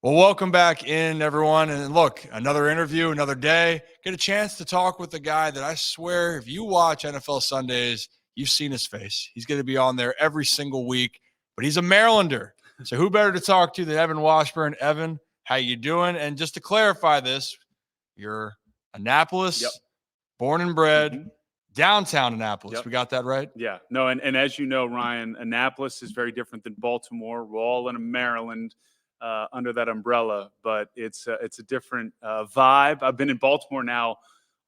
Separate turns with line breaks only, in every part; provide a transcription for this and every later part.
Well, welcome back in, everyone. And look, another interview, another day. Get a chance to talk with a guy that I swear, if you watch NFL Sundays, you've seen his face. He's going to be on there every single week, but he's a Marylander. So who better to talk to than Evan Washburn? Evan, how you doing? And just to clarify this, you're Annapolis, born and bred, downtown Annapolis.
Yep.
We got that right?
Yeah. No, and as you know, Ryan, Annapolis is very different than Baltimore. We're all in Maryland under that umbrella, but it's a different vibe. I've been in Baltimore now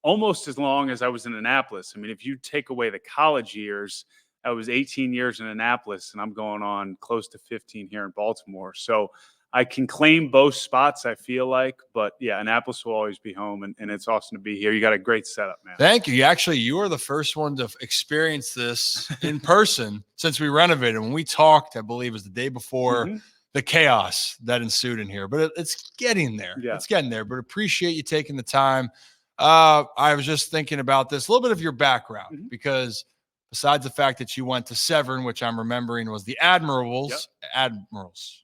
almost as long as I was in Annapolis. I mean, if you take away the college years, I was 18 years in Annapolis, and I'm going on close to 15 here in Baltimore. So I can claim both spots, I feel like. But, yeah, Annapolis will always be home, and it's awesome to be here. You got a great setup, man.
Thank you. Actually, you are the first one to experience this in person since we renovated. When we talked, I believe it was the day before the chaos that ensued in here. But it's getting there.
Yeah.
It's getting there. But appreciate you taking the time. I was just thinking about this, a little bit of your background, because besides the fact that you went to Severn, which I'm remembering was the Admirals.
Admirals.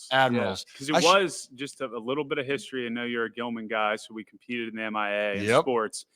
Because
it was just a little bit of history. I know you're a Gilman guy, so we competed in the MIA in sports.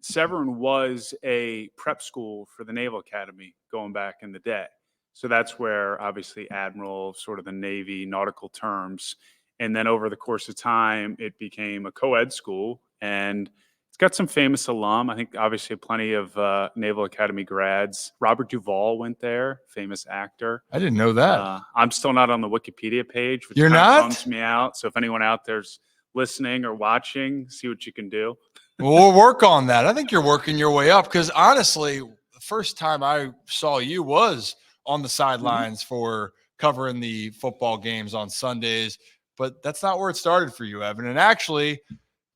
Severn was a prep school for the Naval Academy going back in the day. So that's where obviously Admiral, sort of the Navy nautical terms. And then over the course of time, it became a co-ed school, and it's got some famous alum. I think obviously plenty of Naval Academy grads. Robert Duvall went there, famous actor.
I didn't know that.
I'm still not on the Wikipedia page, which
You're
kind of
not?
bums me out. So if anyone out there's listening or watching, see what you can do.
Well, we'll work on that. I think you're working your way up, because honestly, the first time I saw you was on the sidelines for covering the football games on Sundays. But that's not where it started for you, Evan. And actually,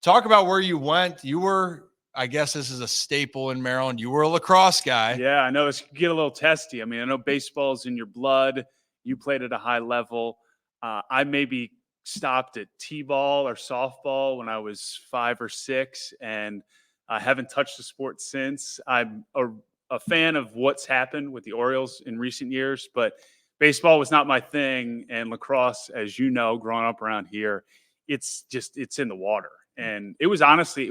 talk about where you went. You were, I guess this is a staple in Maryland, you were a lacrosse guy.
Yeah, I know. It's get a little testy. I mean, I know baseball's in your blood. You played at a high level. I maybe stopped at t-ball or softball when I was 5 or 6, and I haven't touched the sport since. I'm a fan of what's happened with the Orioles in recent years, but baseball was not my thing. And lacrosse, as you know, growing up around here, it's in the water. And it was definitely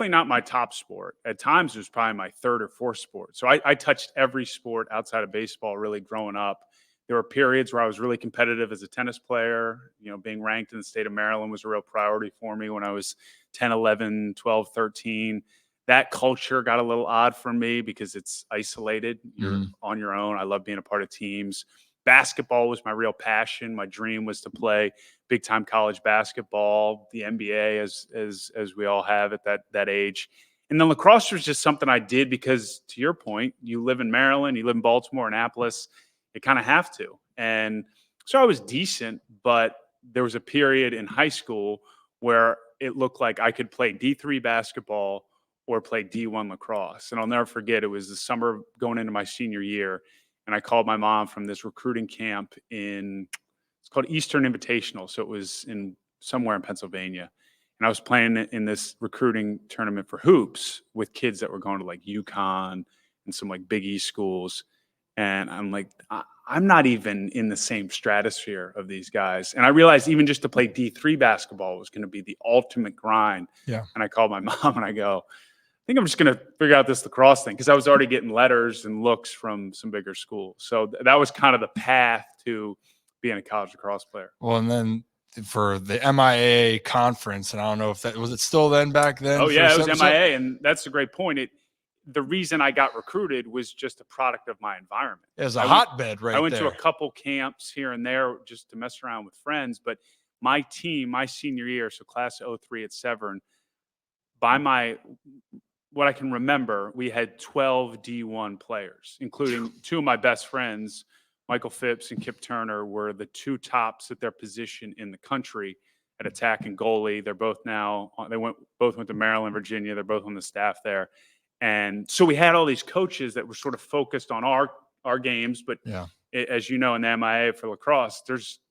not my top sport. At times, it was probably my third or fourth sport. So I touched every sport outside of baseball really growing up. There were periods where I was really competitive as a tennis player. You know, being ranked in the state of Maryland was a real priority for me when I was 10, 11, 12, 13. That culture got a little odd for me because it's isolated. You're on your own. I love being a part of teams. Basketball was my real passion. My dream was to play big-time college basketball, the NBA, as we all have at that age. And then lacrosse was just something I did because, to your point, you live in Maryland, you live in Baltimore, Annapolis, you kind of have to. And so I was decent, but there was a period in high school where it looked like I could play D3 basketball or play D1 lacrosse. And I'll never forget, it was the summer going into my senior year, and I called my mom from this recruiting camp it's called Eastern Invitational. So it was somewhere in Pennsylvania. And I was playing in this recruiting tournament for hoops with kids that were going to like UConn and some like Big East schools. And I'm like, I'm not even in the same stratosphere of these guys. And I realized even just to play D3 basketball was going to be the ultimate grind.
Yeah.
And I called my mom and I go, I think I'm just going to figure out this lacrosse thing, because I was already getting letters and looks from some bigger schools. So that was kind of the path to being a college lacrosse player.
Well, and then for the MIA conference, and I don't know if that was it still then back then.
Oh yeah, it was MIA, and that's a great point. The reason I got recruited was just a product of my environment.
It was a hotbed right there.
I went to a couple camps here and there just to mess around with friends, but my team, my senior year, so class of 03 at Severn, what I can remember, we had 12 D1 players, including two of my best friends, Michael Phipps and Kip Turner, were the two tops at their position in the country at attack and goalie. They're both both went to Maryland, Virginia. They're both on the staff there. And so we had all these coaches that were sort of focused on our games. But as you know, in the MIA for lacrosse,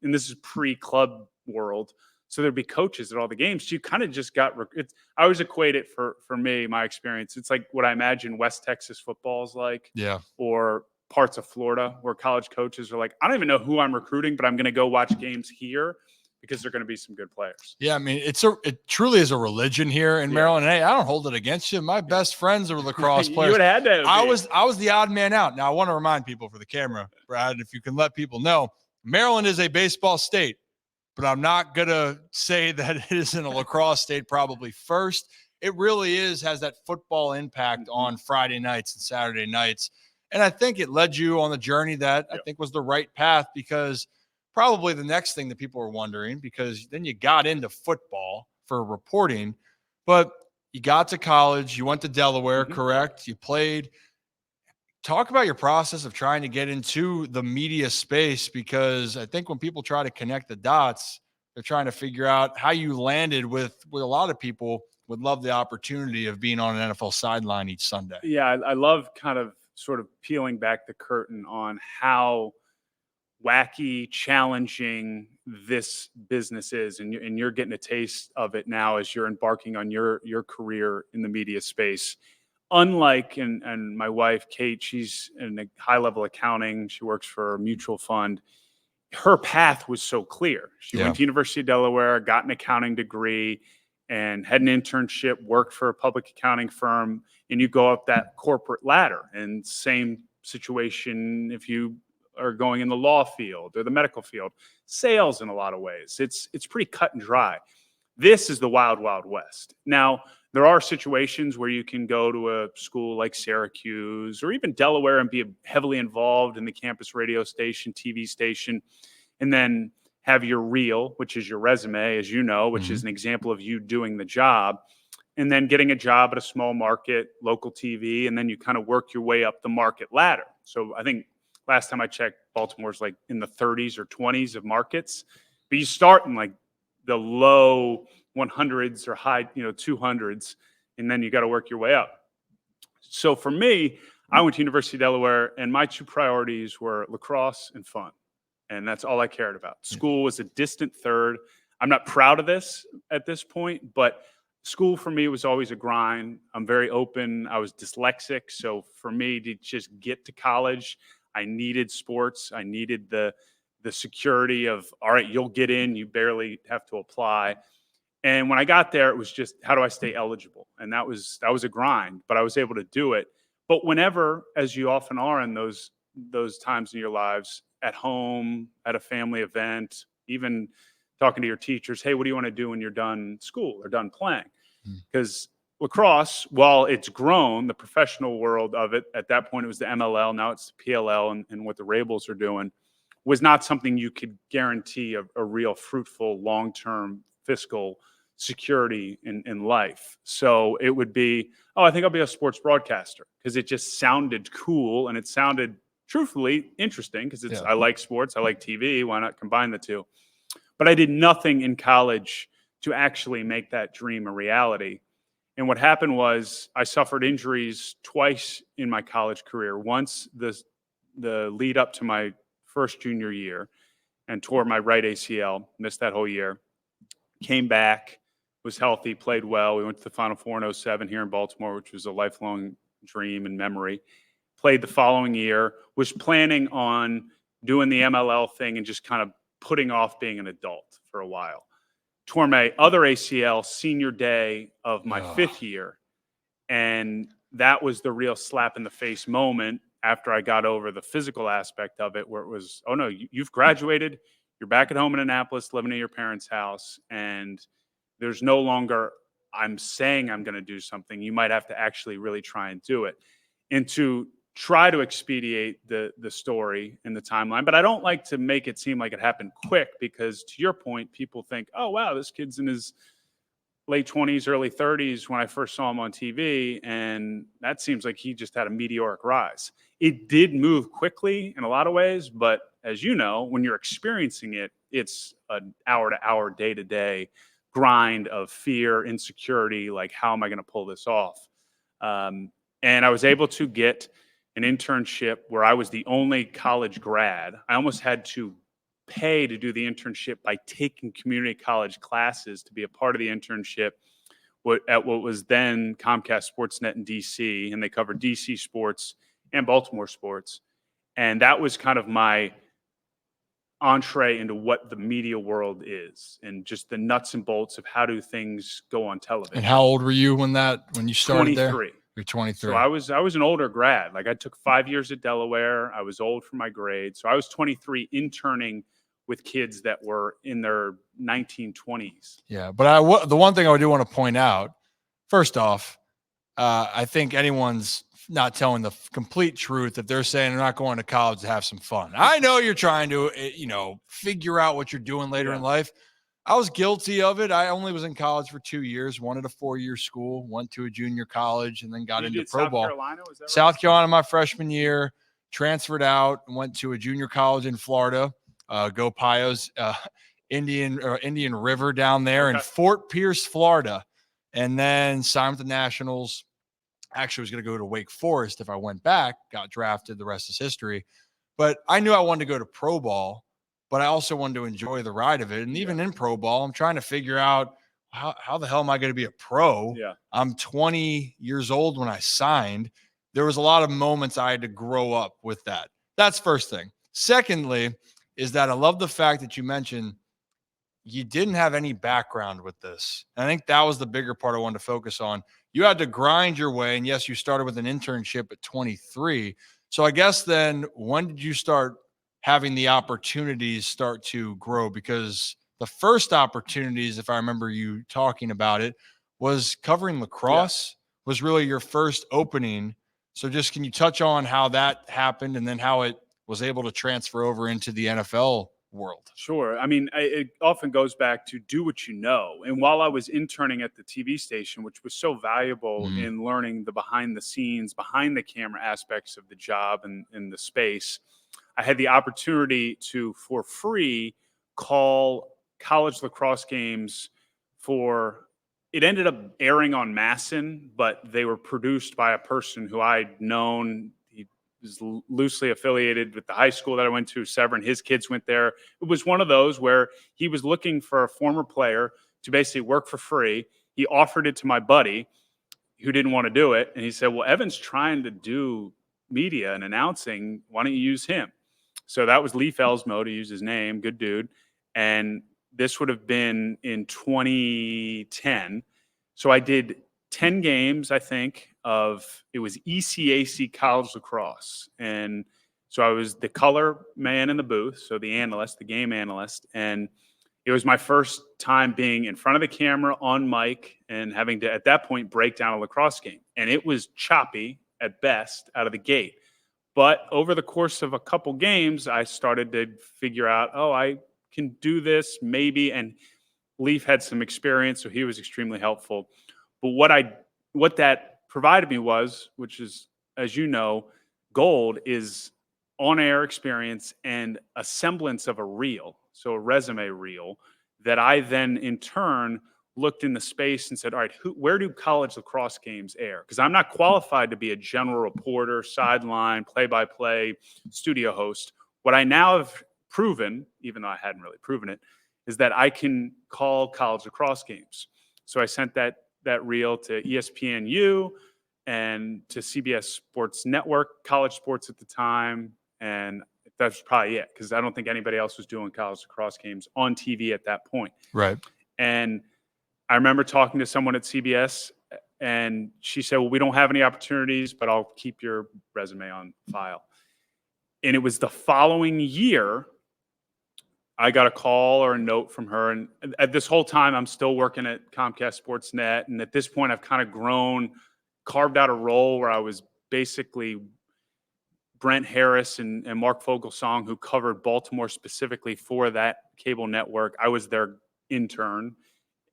and this is pre-club world, so there'd be coaches at all the games. So you kind of just got – I always equate it for me, my experience. It's like what I imagine West Texas football is like.
Yeah.
Or parts of Florida where college coaches are like, I don't even know who I'm recruiting, but I'm going to go watch games here because they're going to be some good players.
Yeah, I mean, it truly is a religion here in Maryland. Hey, I don't hold it against you. My best friends are lacrosse players.
You would have had to.
I was the odd man out. Now I want to remind people for the camera, Brad, if you can let people know, Maryland is a baseball state, but I'm not gonna say that it isn't a lacrosse state. Probably first, it really has that football impact on Friday nights and Saturday nights, and I think it led you on the journey that I think was the right path, because probably the next thing that people are wondering, because then you got into football for reporting, but you got to college, you went to Delaware, correct? You played. Talk about your process of trying to get into the media space, because I think when people try to connect the dots, they're trying to figure out how you landed with a lot of people would love the opportunity of being on an NFL sideline each Sunday.
Yeah, I love kind of sort of peeling back the curtain on how wacky, challenging this business is, and you're getting a taste of it now as you're embarking on your career in the media space. Unlike and my wife Kate, she's in a high level accounting. She works for a mutual fund. Her path was so clear. She went to University of Delaware, got an accounting degree, and had an internship, worked for a public accounting firm, and you go up that corporate ladder. And same situation if you are going in the law field or the medical field, sales in a lot of ways. It's pretty cut and dry. This is the wild, wild west. Now, there are situations where you can go to a school like Syracuse or even Delaware and be heavily involved in the campus radio station, TV station, and then have your reel, which is your resume, as you know, which is an example of you doing the job, and then getting a job at a small market, local TV, and then you kind of work your way up the market ladder. So I think last time I checked, Baltimore's like in the 30s or 20s of markets, but you start in like the low 100s or high, 200s, and then you got to work your way up. So for me, I went to University of Delaware, and my two priorities were lacrosse and fun, and that's all I cared about. School was a distant third. I'm not proud of this at this point, but school for me was always a grind. I'm very open. I was dyslexic, so for me to just get to college, I needed sports. I needed the security of, all right, you'll get in, you barely have to apply. And when I got there, it was just, how do I stay eligible? And that was a grind, but I was able to do it. But whenever, as you often are in those times in your lives, at home, at a family event, even talking to your teachers, hey, what do you want to do when you're done school or done playing? Because lacrosse, while it's grown, the professional world of it, at that point it was the MLL, now it's the PLL, and what the Rabels are doing, was not something you could guarantee a real fruitful long-term fiscal security in life. So it would be, I think I'll be a sports broadcaster, because it just sounded cool, and it sounded truthfully interesting, because I like sports, I like TV, why not combine the two? But I did nothing in college to actually make that dream a reality. And what happened was I suffered injuries twice in my college career. Once the lead up to my first junior year, and tore my right ACL, missed that whole year. Came back, was healthy, played well. We went to the Final Four in 2007 here in Baltimore, which was a lifelong dream and memory. Played the following year, was planning on doing the MLL thing and just kind of putting off being an adult for a while. Tore my other ACL senior day of my fifth year. And that was the real slap in the face moment after I got over the physical aspect of it, where it was, oh no, you've graduated, you're back at home in Annapolis, living at your parents' house, and there's no longer, I'm saying I'm going to do something. You might have to actually really try and do it. And to try to expedite the story and the timeline, but I don't like to make it seem like it happened quick, because to your point, people think, oh wow, this kid's in his late 20s, early 30s when I first saw him on TV, and that seems like he just had a meteoric rise. It did move quickly in a lot of ways, but as you know, when you're experiencing it, it's an hour-to-hour, day-to-day grind of fear, insecurity, like, how am I going to pull this off? And I was able to get an internship where I was the only college grad. I almost had to pay to do the internship by taking community college classes to be a part of the internship at what was then Comcast Sportsnet in DC, and they covered DC sports and Baltimore sports. And that was kind of my entree into what the media world is and just the nuts and bolts of how do things go on television.
And how old were you when you started
23.
there? You're 23.
So I was an older grad. Like I took 5 years at Delaware. I was old for my grade. So I was 23 interning with kids that were in their 1920s.
Yeah, but the one thing I do want to point out, first off, I think anyone's not telling the complete truth if they're saying they're not going to college to have some fun. I know you're trying to, figure out what you're doing later in life. I was guilty of it. I only was in college for 2 years, wanted a 4-year school, went to a junior college, and then got into pro ball.
Carolina, was that right?
South Carolina my freshman year, transferred out and went to a junior college in Florida, Go Pios, Indian River down there in Fort Pierce, Florida, and then signed with the Nationals. Actually was going to go to Wake Forest if I went back, got drafted, the rest is history. But I knew I wanted to go to pro ball, but I also wanted to enjoy the ride of it. And even in pro ball, I'm trying to figure out how the hell am I going to be a pro?
Yeah.
I'm 20 years old when I signed. There was a lot of moments I had to grow up with that. That's first thing. Secondly, is that I love the fact that you mentioned you didn't have any background with this. And I think that was the bigger part I wanted to focus on. You had to grind your way. And yes, you started with an internship at 23. So I guess then when did you start having the opportunities start to grow? Because the first opportunities, if I remember you talking about it, was covering lacrosse was really your first opening. So just can you touch on how that happened and then how it was able to transfer over into the NFL world?
Sure. I mean, it often goes back to do what you know. And while I was interning at the TV station, which was so valuable in learning the behind the scenes, behind the camera aspects of the job and in the space, I had the opportunity to, for free, call college lacrosse games it ended up airing on Masson, but they were produced by a person who I'd known. Is loosely affiliated with the high school that I went to, Severn. His kids went there. It was one of those where he was looking for a former player to basically work for free. He offered it to my buddy who didn't want to do it. And he said, well, Evan's trying to do media and announcing. Why don't you use him? So that was Leif Elsmo, to use his name. Good dude. And this would have been in 2010. So I did 10 games, I think, it was ECAC college lacrosse. And so I was the color man in the booth, so the analyst, the game analyst. And it was my first time being in front of the camera on mic and having to, at that point, break down a lacrosse game. And it was choppy at best out of the gate. But over the course of a couple games, I started to figure out, I can do this maybe. And Leif had some experience, so he was extremely helpful. But what that provided me which is, as you know, gold, is on-air experience and a semblance of a reel, so a resume reel, that I then in turn looked in the space and said, all right, where do college lacrosse games air? Because I'm not qualified to be a general reporter, sideline, play-by-play, studio host. What I now have proven, even though I hadn't really proven it, is that I can call college lacrosse games. So I sent that reel to ESPNU and to CBS Sports Network, college sports at the time. And that's probably it, because I don't think anybody else was doing college lacrosse games on TV at that point.
Right.
And I remember talking to someone at CBS, and she said, well, we don't have any opportunities, but I'll keep your resume on file. And it was the following year I got a call or a note from her. And at this whole time, I'm still working at Comcast Sportsnet. And at this point, I've kind of carved out a role where I was basically Brent Harris and Mark Fogelsong, who covered Baltimore specifically for that cable network. I was their intern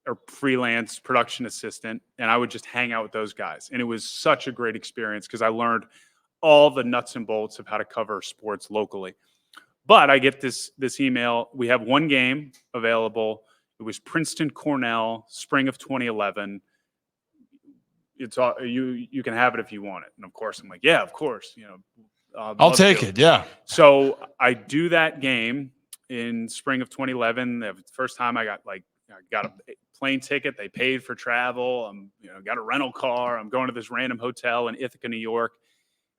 or freelance production assistant, and I would just hang out with those guys. And it was such a great experience because I learned all the nuts and bolts of how to cover sports locally. But I get this email. We have one game available. It was Princeton Cornell, spring of 2011. It's all, you can have it if you want it. And of course, I'm like, yeah, of course.
I'll take it. Yeah.
So I do that game in spring of 2011. The first time I got a plane ticket. They paid for travel. Got a rental car. I'm going to this random hotel in Ithaca, New York.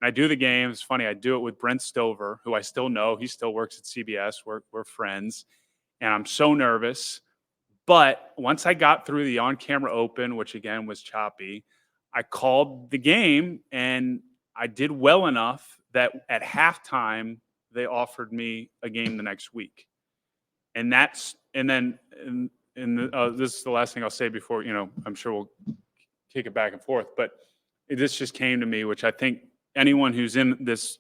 And I do the game. It's funny. I do it with Brent Stover, who I still know. He still works at CBS. We're friends. And I'm so nervous. But once I got through the on-camera open, which again was choppy, I called the game and I did well enough that at halftime they offered me a game the next week. And this is the last thing I'll say before, I'm sure we'll kick it back and forth, but this just came to me, which I think anyone who's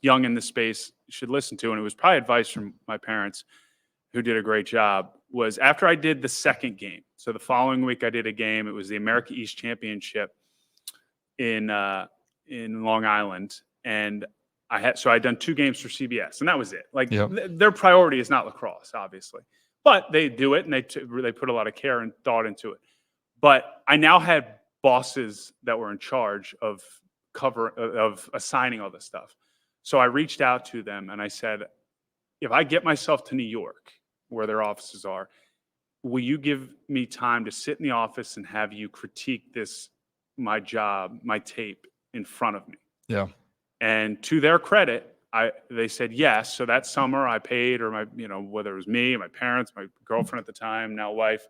young in this space should listen to. And it was probably advice from my parents, who did a great job. Was after I did the second game. So the following week I did a game. It was the America East Championship in Long Island. And I'd done 2 games for CBS, and that was it. Like, their priority is not lacrosse, obviously, but they do it, and they put a lot of care and thought into it. But I now had bosses that were in charge of assigning all this stuff. So I reached out to them and I said, if I get myself to New York, where their offices are, will you give me time to sit in the office and have you critique my job, my tape in front of me?
Yeah.
And to their credit, they said yes. So that summer I paid, or whether it was me, my parents, my girlfriend at the time, now wife,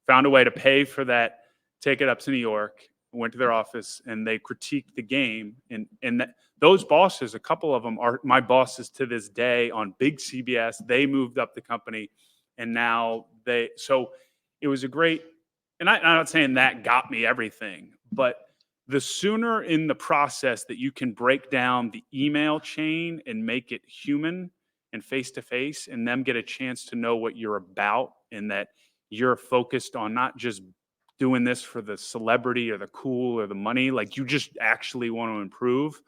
found a way to pay for that, take it up to New York, went to their office, and they critiqued the game. And those bosses, a couple of them are my bosses to this day on big CBS. They moved up the company, and now so it was a great, and I'm not saying that got me everything, but the sooner in the process that you can break down the email chain and make it human and face-to-face, and them get a chance to know what you're about, and that you're focused on not just doing this for the celebrity or the cool or the money, like you just actually want to improve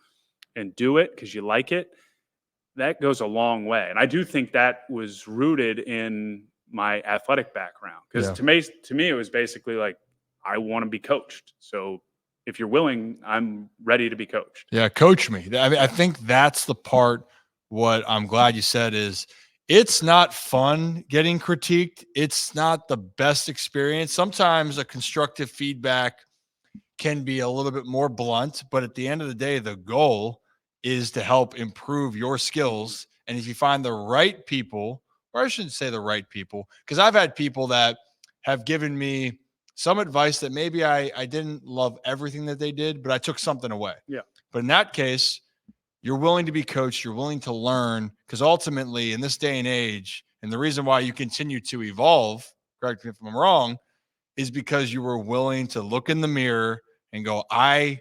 and do it because you like it, that goes a long way. And I do think that was rooted in my athletic background, because to me, it was basically like, I want to be coached. So if you're willing, I'm ready to be coached.
Yeah, coach me. I think that's the part. What I'm glad you said is, it's not fun getting critiqued. It's not the best experience. Sometimes a constructive feedback can be a little bit more blunt, but at the end of the day, the goal is to help improve your skills. And if you find the right people, or I shouldn't say the right people, because I've had people that have given me some advice that maybe I didn't love everything that they did, but I took something away.
Yeah.
But in that case, you're willing to be coached. You're willing to learn, because ultimately in this day and age, and the reason why you continue to evolve, correct me if I'm wrong, is because you were willing to look in the mirror and go, I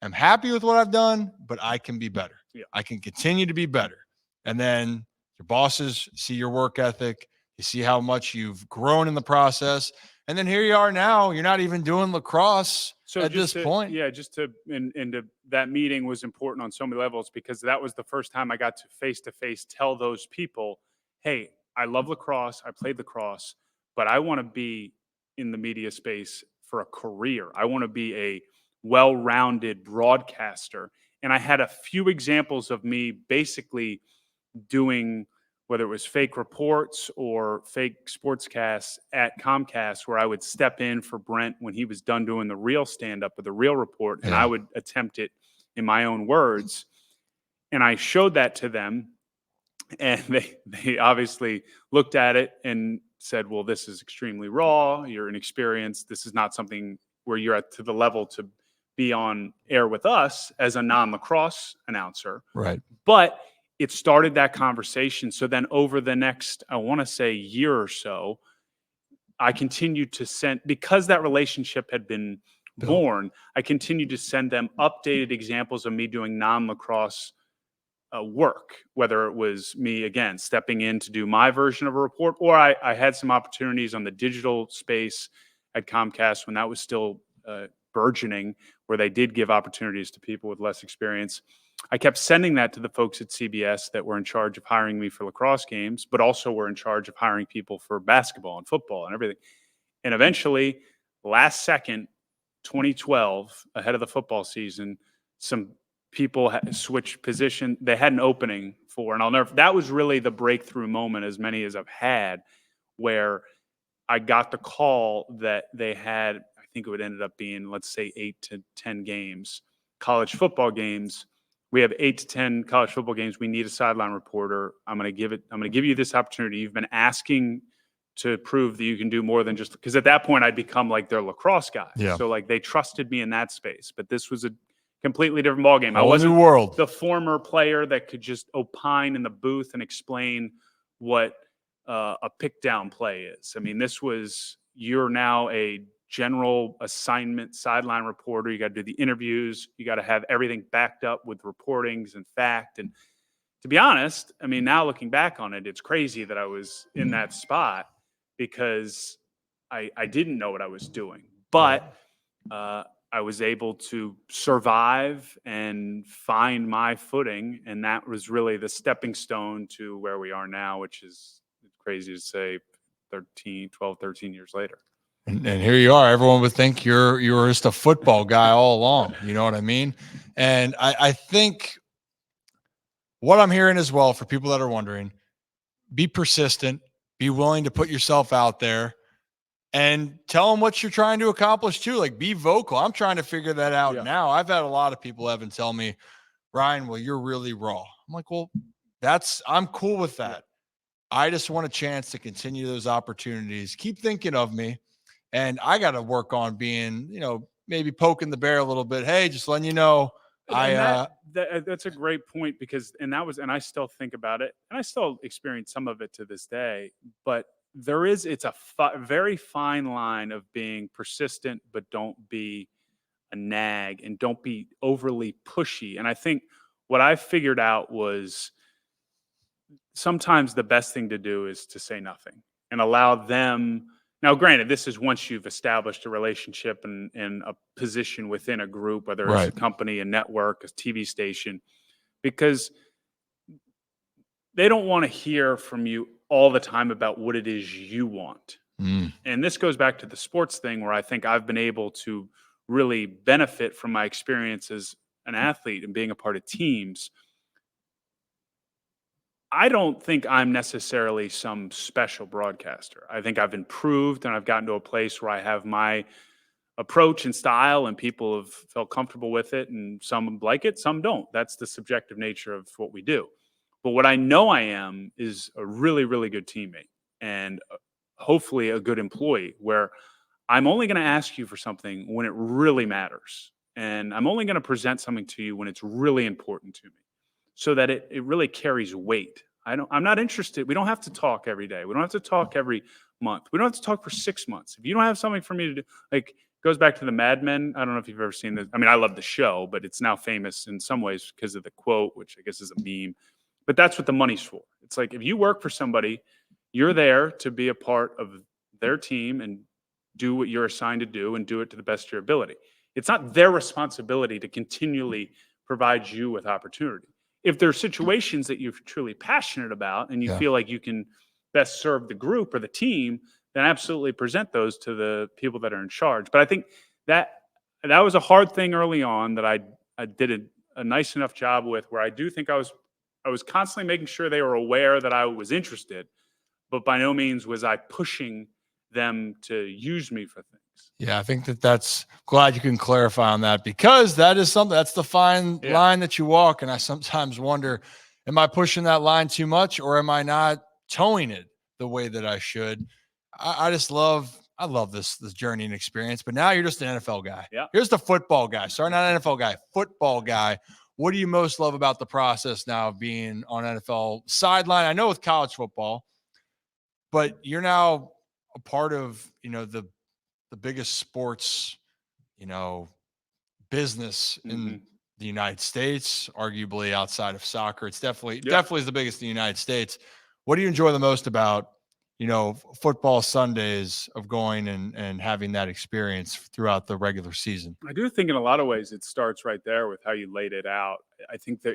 am happy with what I've done, but I can be better.
Yeah.
I can continue to be better. And then your bosses see your work ethic. You see how much you've grown in the process. And then here you are now. You're not even doing lacrosse at this point.
Yeah, that meeting was important on so many levels, because that was the first time I got to face-to-face tell those people, hey, I love lacrosse. I played lacrosse, but I want to be in the media space for a career. I want to be a well-rounded broadcaster. And I had a few examples of me basically doing, whether it was fake reports or fake sportscasts at Comcast, where I would step in for Brent when he was done doing the real stand-up or the real report, and I would attempt it in my own words. And I showed that to them, and they obviously looked at it and said, well, this is extremely raw. You're inexperienced. This is not something where you're to the level to be on air with us as a non-lacrosse announcer.
Right.
But it started that conversation. So then over the next, I want to say, year or so, I continued to send, because that relationship had been born, I continued to send them updated examples of me doing non-lacrosse work, whether it was me, again, stepping in to do my version of a report, or I had some opportunities on the digital space at Comcast when that was still burgeoning, where they did give opportunities to people with less experience. I kept sending that to the folks at CBS that were in charge of hiring me for lacrosse games, but also were in charge of hiring people for basketball and football and everything. And eventually, last second, 2012, ahead of the football season, some people switched position. They had an opening for, and that was really the breakthrough moment, as many as I've had, where I got the call that they had, I think it would ended up being, let's say, 8 to 10 games, college football games, we have 8 to 10 college football games. We need a sideline reporter. I'm going to give you this opportunity. You've been asking to prove that you can do more than just, because at that point I'd become like their lacrosse guy.
Yeah.
So like they trusted me in that space, but this was a completely different ballgame. I
Whole
wasn't
new world.
the former player that could just opine in the booth and explain what a pick down play is. I mean, you're now a general assignment sideline reporter. You got to do the interviews. You got to have everything backed up with reportings and fact. And to be honest, I mean, now looking back on it, it's crazy that I was in that spot because I didn't know what I was doing. But I was able to survive and find my footing. And that was really the stepping stone to where we are now, which is crazy to say 12, 13 years later.
And here you are. Everyone would think you were just a football guy all along. You know what I mean? And I think what I'm hearing as well, for people that are wondering, be persistent, be willing to put yourself out there, and tell them what you're trying to accomplish too. Like, be vocal. I'm trying to figure that out now. I've had a lot of people, Evan, tell me, Ryan, well, you're really raw. I'm like, well, I'm cool with that. I just want a chance to continue those opportunities. Keep thinking of me. And I got to work on being, maybe poking the bear a little bit. Hey, just letting you know.
That's a great point because I still think about it and I still experience some of it to this day, but it's a very fine line of being persistent, but don't be a nag and don't be overly pushy. And I think what I figured out was sometimes the best thing to do is to say nothing and allow them. Now, granted, this is once you've established a relationship and a position within a group, whether it's a company, a network, a TV station, because they don't want to hear from you all the time about what it is you want. And this goes back to the sports thing where I think I've been able to really benefit from my experience as an athlete and being a part of teams. I don't think I'm necessarily some special broadcaster. I think I've improved and I've gotten to a place where I have my approach and style and people have felt comfortable with it, and some like it, some don't. That's the subjective nature of what we do. But what I know I am is a really, really good teammate and hopefully a good employee where I'm only going to ask you for something when it really matters. And I'm only going to present something to you when it's really important to me, so that it really carries weight. I'm not interested. We don't have to talk every day. We don't have to talk every month. We don't have to talk for 6 months. If you don't have something for me to do, like, goes back to the Mad Men. I don't know if you've ever seen this. I mean, I love the show, but it's now famous in some ways because of the quote, which I guess is a meme. But that's what the money's for. It's like, if you work for somebody, you're there to be a part of their team and do what you're assigned to do and do it to the best of your ability. It's not their responsibility to continually provide you with opportunity. If there are situations that you're truly passionate about and you feel like you can best serve the group or the team, then absolutely present those to the people that are in charge. But I think that was a hard thing early on that I did a nice enough job with, where I do think I was constantly making sure they were aware that I was interested, but by no means was I pushing them to use me for things.
Yeah, I think that's glad you can clarify on that, because that is something, that's the fine line that you walk. And I sometimes wonder, am I pushing that line too much, or am I not towing it the way that I should? I love this journey and experience. But now you're just an NFL guy.
Yeah.
Here's the football guy. Sorry, not an NFL guy, football guy. What do you most love about the process now of being on NFL sideline? I know with college football, but you're now a part of, the biggest sports, business in the United States, arguably outside of soccer. It's definitely is the biggest in the United States. What do you enjoy the most about, football Sundays, of going and having that experience throughout the regular season?
I do think in a lot of ways it starts right there with how you laid it out. I think that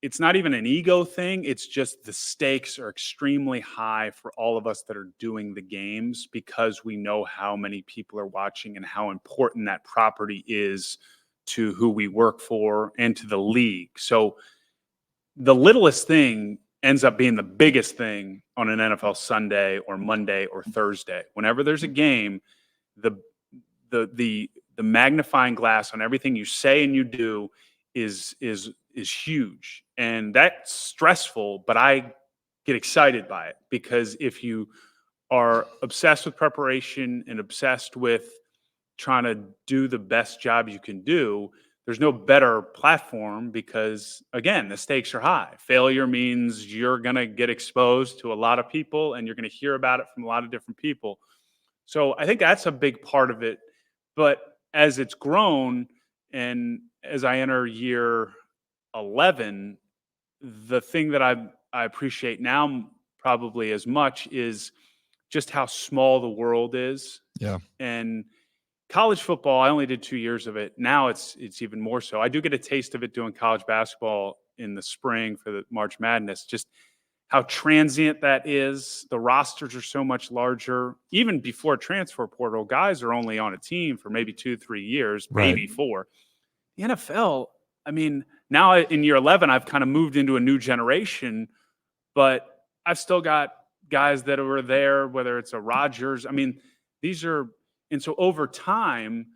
it's not even an ego thing. It's just the stakes are extremely high for all of us that are doing the games, because we know how many people are watching and how important that property is to who we work for and to the league. So the littlest thing ends up being the biggest thing on an NFL Sunday or Monday or Thursday. Whenever there's a game, the magnifying glass on everything you say and you do is huge, and that's stressful, but I get excited by it, because if you are obsessed with preparation and obsessed with trying to do the best job you can do, there's no better platform, because again, the stakes are high. Failure means you're going to get exposed to a lot of people, and you're going to hear about it from a lot of different people. So I think that's a big part of it. But as it's grown, and as I enter year 11, the thing that I appreciate now probably as much is just how small the world is.
Yeah.
And college football, I only did 2 years of it. Now it's even more so. I do get a taste of it doing college basketball in the spring for the March Madness. Just how transient that is. The rosters are so much larger. Even before transfer portal, guys are only on a team for maybe 2-3 years, maybe 4. The NFL, I mean, now in year 11, I've kind of moved into a new generation, but I've still got guys that were there, whether it's a Rodgers. I mean, these are, and so over time,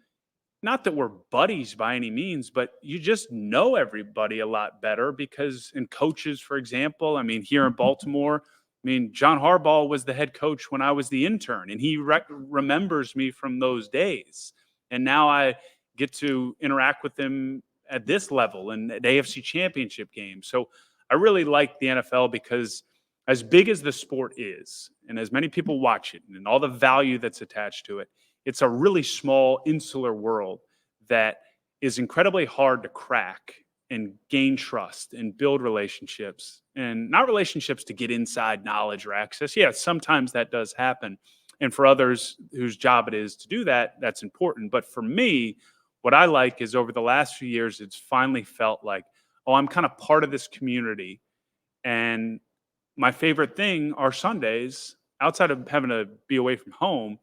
not that we're buddies by any means, but you just know everybody a lot better because, and coaches, for example, I mean, here in Baltimore, I mean, John Harbaugh was the head coach when I was the intern, and he remembers me from those days. And now I get to interact with him at this level and at AFC Championship games. So I really like the NFL because as big as the sport is, and as many people watch it, and all the value that's attached to it, it's a really small, insular world that is incredibly hard to crack and gain trust and build relationships, and not relationships to get inside knowledge or access. Yeah, sometimes that does happen. And for others whose job it is to do that, that's important. But for me, what I like is over the last few years, it's finally felt like, oh, I'm kind of part of this community. And my favorite thing are Sundays, outside of having to be away from home.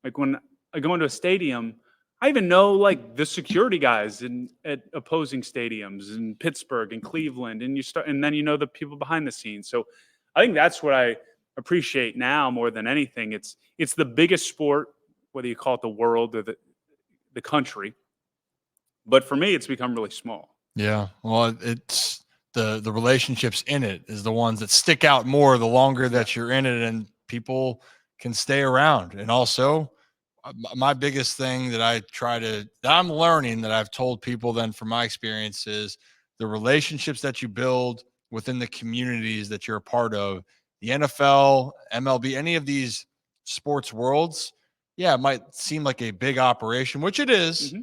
Like when I go into a stadium, I even know like the security guys at opposing stadiums in Pittsburgh and Cleveland, and then you know the people behind the scenes. So I think that's what I appreciate now more than anything. It's the biggest sport, whether you call it the world or the country. But for me, it's become really small.
Yeah. Well, it's the relationships in it is the ones that stick out more the longer that you're in it, and people can stay around. And also, my biggest thing that I'm learning, that I've told people then from my experience, is the relationships that you build within the communities that you're a part of. The NFL, MLB, any of these sports worlds, yeah, it might seem like a big operation, which it is,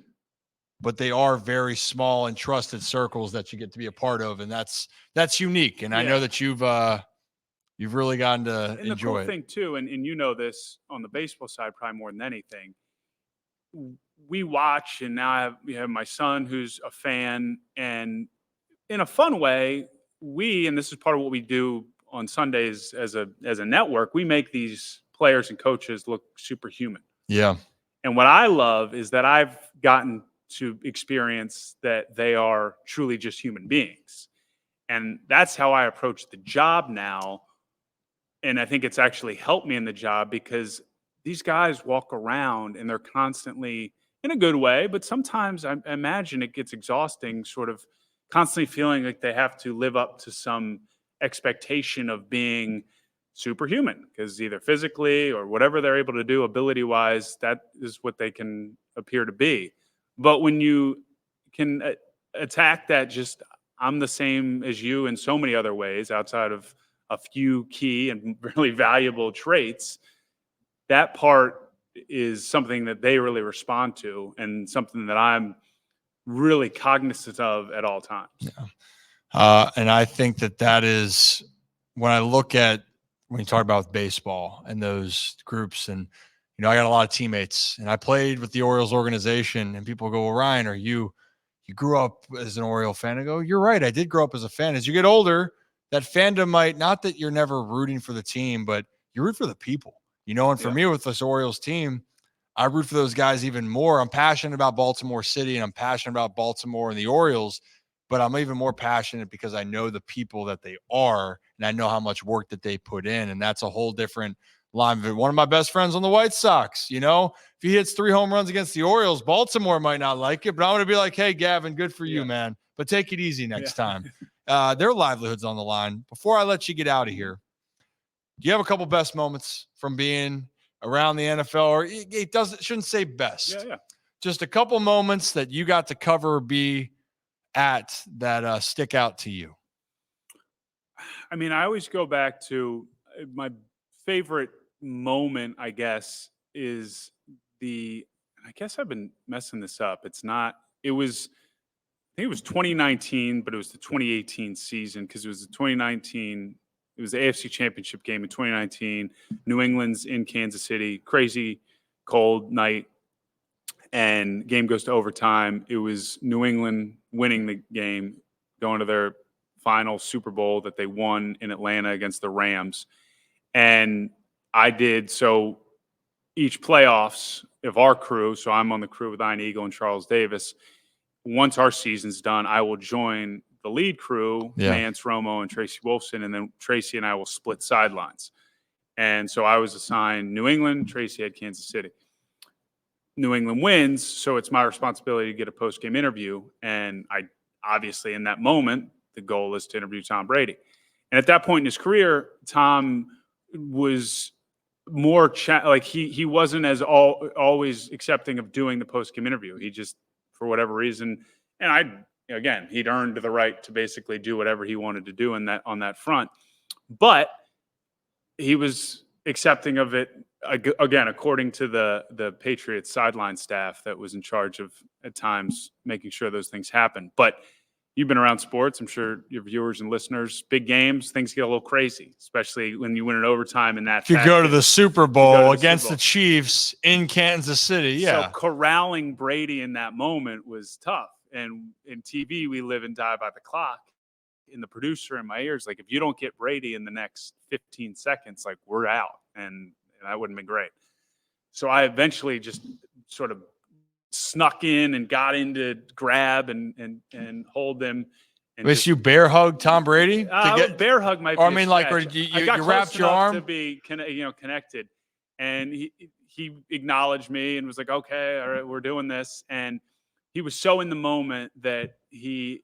but they are very small and trusted circles that you get to be a part of, and that's unique. And I know that you've really gotten to
and
enjoy
the cool thing too, and you know this on the baseball side probably more than anything, we watch, and now we have my son who's a fan, and in a fun way, and this is part of what we do on Sundays as a network, we make these players and coaches look superhuman.
Yeah.
And what I love is that I've gotten to experience that they are truly just human beings. And that's how I approach the job now. And I think it's actually helped me in the job, because these guys walk around and they're constantly, in a good way, but sometimes I imagine it gets exhausting, sort of constantly feeling like they have to live up to some expectation of being superhuman, because either physically or whatever they're able to do ability wise, that is what they can appear to be. But when you can attack that, just I'm the same as you in so many other ways outside of a few key and really valuable traits, that part is something that they really respond to, and something that I'm really cognizant of at all times.
Yeah. And I think that is, when I look at, when you talk about baseball and those groups, and, you know, I got a lot of teammates, and I played with the Orioles organization, and people go, well, Ryan, you grew up as an Oriole fan? I go, you're right. I did grow up as a fan. As you get older, that fandom might, not that you're never rooting for the team, but you root for the people, you know? And for me with this Orioles team, I root for those guys even more. I'm passionate about Baltimore City, and I'm passionate about Baltimore and the Orioles, but I'm even more passionate because I know the people that they are, and I know how much work that they put in. And that's a whole different line. One of my best friends on the White Sox, you know, if he hits 3 home runs against the Orioles, Baltimore might not like it, but I'm going to be like, hey, Gavin, good for you, man. but take it easy next time. Their livelihood's on the line. Before I let you get out of here, do you have a couple best moments from being around the NFL? Or it shouldn't say best.
Yeah.
Just a couple moments that you got to cover or be at that stick out to you.
I mean, I always go back to my favorite moment, I guess, is I guess I've been messing this up. I think it was 2019, but it was the 2018 season because it was the 2019. It was the AFC Championship game in 2019. New England's in Kansas City. Crazy cold night. And game goes to overtime. It was New England winning the game, going to their final Super Bowl that they won in Atlanta against the Rams. And I did so each playoffs of our crew. So I'm on the crew with Ian Eagle and Charles Davis. Once our season's done, I will join the lead crew, Nance Romo and Tracy Wolfson, and then Tracy and I will split sidelines. And so I was assigned New England, Tracy had Kansas City. New England wins, so it's my responsibility to get a post-game interview. And I obviously, in that moment, the goal is to interview Tom Brady. And at that point in his career, Tom was more he wasn't as always accepting of doing the post-game interview. He just, for whatever reason, and he'd earned the right to basically do whatever he wanted to do on that front. But he was accepting of it, again, according to the Patriots sideline staff that was in charge of, at times, making sure those things happen. But you've been around sports. I'm sure your viewers and listeners, big games, things get a little crazy, especially when you win in overtime in that.
If you go to the Super Bowl against the Chiefs in Kansas City, yeah.
So corralling Brady in that moment was tough. And in TV, we live and die by the clock. And the producer in my ears, like, if you don't get Brady in the next 15 seconds, like, we're out. And that wouldn't have been great. So I eventually just sort of snuck in and got in to grab and hold them. And
you bear hug Tom Brady?
Bear hug might be.
Or I mean, like, where you wrapped your arm
to be connected, and he acknowledged me and was like, "Okay, all right, we're doing this." And he was so in the moment that he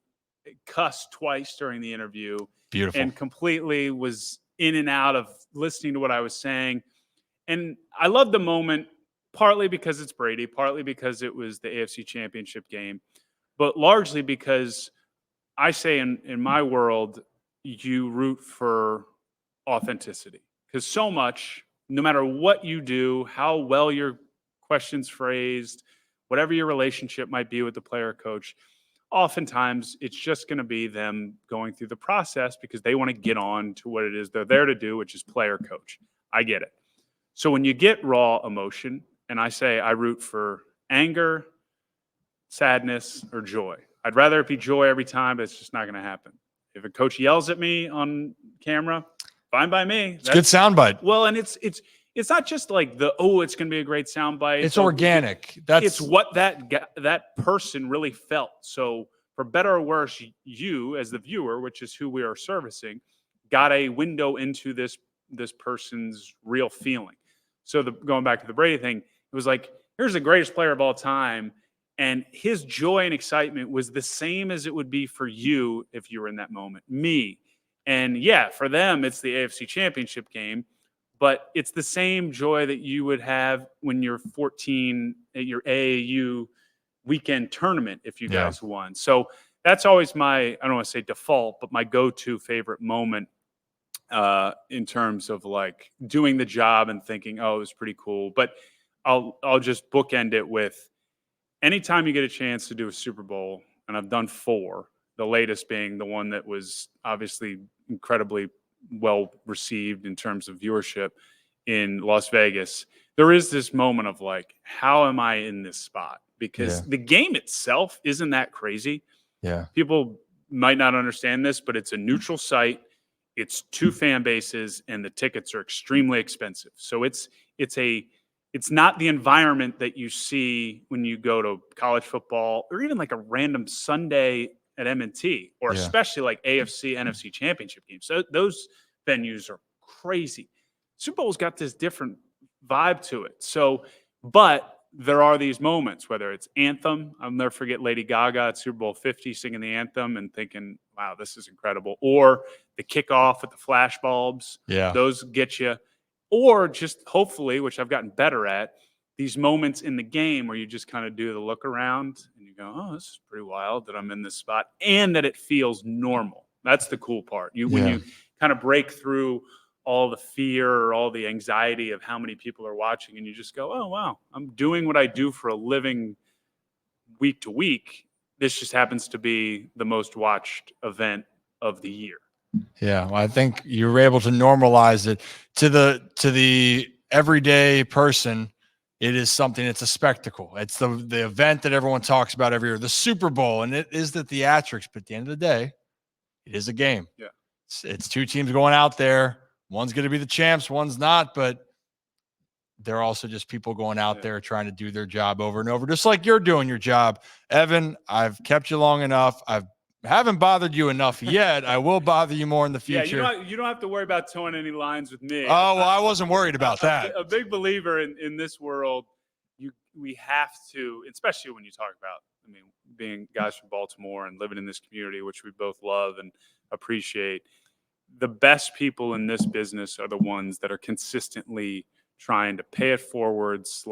cussed twice during the interview.
Beautiful.
And completely was in and out of listening to what I was saying. And I love the moment, partly because it's Brady, partly because it was the AFC Championship game, but largely because I say in my world, you root for authenticity. Because so much, no matter what you do, how well your question's phrased, whatever your relationship might be with the player or coach, oftentimes it's just going to be them going through the process because they want to get on to what it is they're there to do, which is player coach. I get it. So when you get raw emotion, and I say I root for anger, sadness, or joy. I'd rather it be joy every time, but it's just not going to happen. If a coach yells at me on camera, fine by me.
It's a good soundbite.
Well, and it's not just like it's going to be a great soundbite.
It's organic.
It's what that person really felt. So for better or worse, you as the viewer, which is who we are servicing, got a window into this person's real feeling. So going back to the Brady thing, it was like, here's the greatest player of all time. And his joy and excitement was the same as it would be for you if you were in that moment, me. And yeah, for them, it's the AFC Championship game, but it's the same joy that you would have when you're 14 at your AAU weekend tournament if you guys won. So that's always I don't want to say default, but my go-to favorite moment in terms of like doing the job and thinking, oh, it was pretty cool. But I'll just bookend it with anytime you get a chance to do a Super Bowl, and I've done 4, the latest being the one that was obviously incredibly well received in terms of viewership in Las Vegas. There is this moment of like, how am I in this spot? Because the game itself isn't that crazy.
Yeah.
People might not understand this, but it's a neutral site. It's 2 fan bases and the tickets are extremely expensive. So it's not the environment that you see when you go to college football or even like a random Sunday at M&T or especially like AFC, NFC championship games. So those venues are crazy. Super Bowl's got this different vibe to it. So, but there are these moments, whether it's anthem. I'll never forget Lady Gaga at Super Bowl 50 singing the anthem and thinking, wow, this is incredible. Or the kickoff with the flash bulbs.
Yeah.
Those get you. Or just hopefully, which I've gotten better at, these moments in the game where you just kind of do the look around and you go, oh, this is pretty wild that I'm in this spot and that it feels normal. That's the cool part. When you kind of break through all the fear or all the anxiety of how many people are watching and you just go, oh, wow, I'm doing what I do for a living week to week. This just happens to be the most watched event of the year.
Yeah, well, I think you were able to normalize it to the everyday person. It is something. It's a spectacle. It's the event that everyone talks about every year, the Super Bowl, and it is the theatrics. But at the end of the day, it is a game.
Yeah,
it's two teams going out there. One's going to be the champs, one's not, but they're also just people going out there trying to do their job over and over, just like you're doing your job. Evan, I've kept you long enough. I haven't bothered you enough yet. I will bother you more in the future.
Yeah, you don't have to worry about towing any lines with me.
Oh, well, I wasn't worried about that.
A big believer in this world, we have to, especially when you talk about, being guys from Baltimore and living in this community, which we both love and appreciate. The best people in this business are the ones that are consistently trying to pay it forward /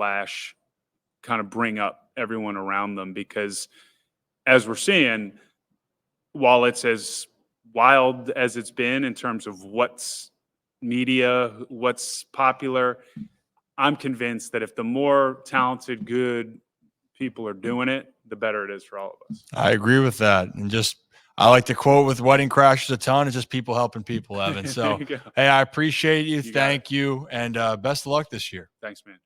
kind of bring up everyone around them, because as we're seeing, while it's as wild as it's been in terms of what's media, what's popular, I'm convinced that if the more talented, good people are doing it, the better it is for all of us.
I agree with that. And I like to quote with Wedding Crashers a ton. It's just people helping people, Evan. So, hey, I appreciate you. Thank you. And best of luck this year.
Thanks, man.